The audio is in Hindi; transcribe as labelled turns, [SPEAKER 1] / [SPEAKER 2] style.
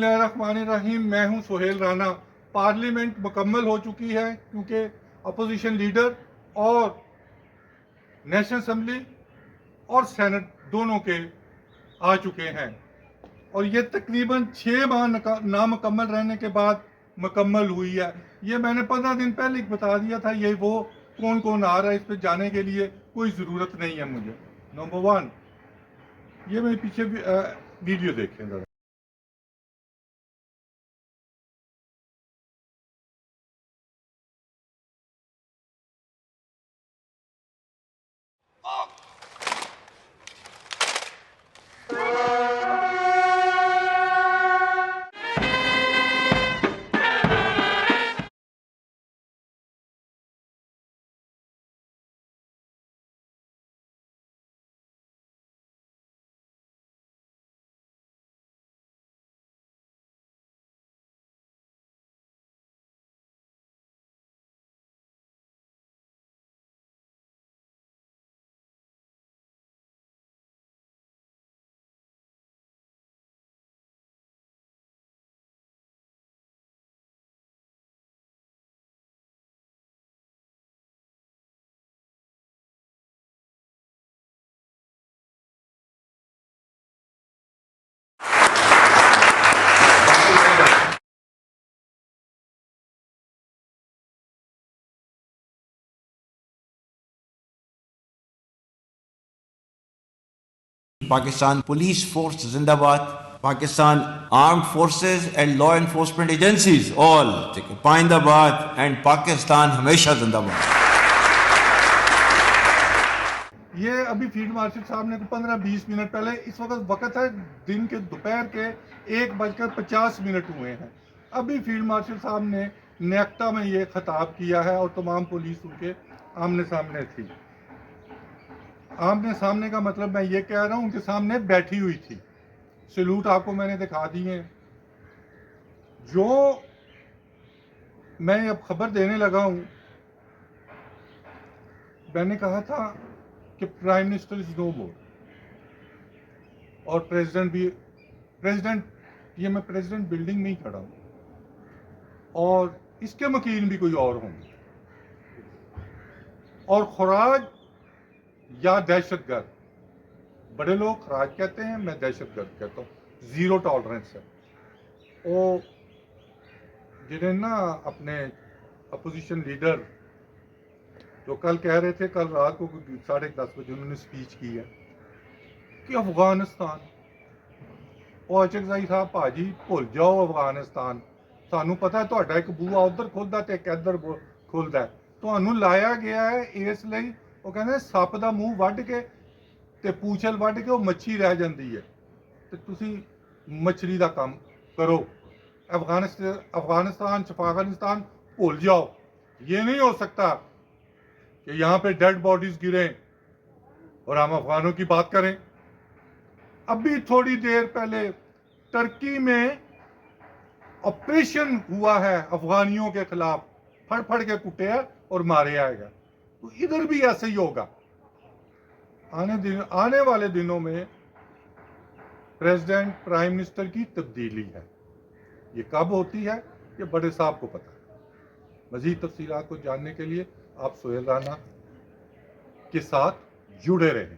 [SPEAKER 1] बिस्मिल्लाहिर्रहमानिर्रहीम। मैं हूं सोहेल राना। पार्लियामेंट मुकम्मल हो चुकी है क्योंकि अपोजिशन लीडर और नेशनल असम्बली और सेनेट दोनों के आ चुके हैं और ये तकरीबन 6 माह नामुकम्मल रहने के बाद मुकम्मल हुई है। ये मैंने 15 दिन पहले बता दिया था। ये वो कौन कौन आ रहा है, इस पर जाने के लिए कोई ज़रूरत नहीं है मुझे। नंबर 1, ये मेरे पीछे वीडियो देखें ज़रा।
[SPEAKER 2] पाकिस्तान पुलिस फोर्स जिंदाबाद, Pakistan armed forces and law enforcement agencies all पाइंदाबाद एंड पाकिस्तान हमेशा जिंदाबाद।
[SPEAKER 1] ये अभी फील्ड मार्शल साहब ने 15-20 मिनट पहले, इस वक्त है दिन के दोपहर के 1:50 हुए हैं। अभी फील्ड मार्शल साहब ने नेक्टा में ये खिताब किया है और तमाम पुलिस उनके आमने सामने थी। आमने सामने का मतलब मैं ये कह रहा हूँ, उनके सामने बैठी हुई थी। सैल्यूट आपको मैंने दिखा दिए। जो मैं अब खबर देने लगा हूँ, मैंने कहा था कि प्राइम मिनिस्टर इज नो मोर और प्रेसिडेंट ये मैं प्रेसिडेंट बिल्डिंग में ही खड़ा हूँ और इसके वकील भी कोई और होंगे। और खुराज या दहशतगर्द, बड़े लोग खराज कहते हैं, मैं दहशतगर्द कहता हूँ। जीरो टॉलरेंस है। वो जिन्हें ना अपने अपोजिशन लीडर जो कल कह रहे थे, कल रात को 10:30 बजे उन्होंने स्पीच की है कि अफगानिस्तान, और अचकजाई साहब भाजी भुल जाओ अफगानिस्तान। सानू पता है ਤੁਹਾਡਾ एक बूहा उधर खुलदा ते एक इधर खुलदा है। ਤੁਹਾਨੂੰ ਲਾਇਆ ਗਿਆ ਹੈ ਇਸ ਲਈ, ਉਹ ਕਹਿੰਦੇ ਸੱਪ ਦਾ ਮੂੰਹ ਵੱਢ ਕੇ ਤੇ ਪੂਛਲ ਵੱਢ ਕੇ ਉਹ ਮੱਛੀ ਰਹਿ ਜਾਂਦੀ ਹੈ, ਤੇ ਤੁਸੀਂ मछली का काम करो। अफगानिस्तान शफागानिस्तान भूल जाओ। ये नहीं हो सकता कि यहाँ पे डेड बॉडीज गिरे और हम अफगानों की बात करें। अभी थोड़ी देर पहले टर्की में ऑपरेशन हुआ है अफगानियों के खिलाफ, फड़ फड़ के कुटे और मारे आएगा। तो इधर भी ऐसे ही होगा। आने वाले दिनों में प्रेसिडेंट प्राइम मिनिस्टर की तब्दीली है। ये कब होती है ये बड़े साहब को पता है। मजीद तफसीलात को जानने के लिए आप सोहेल राना के साथ जुड़े रहें।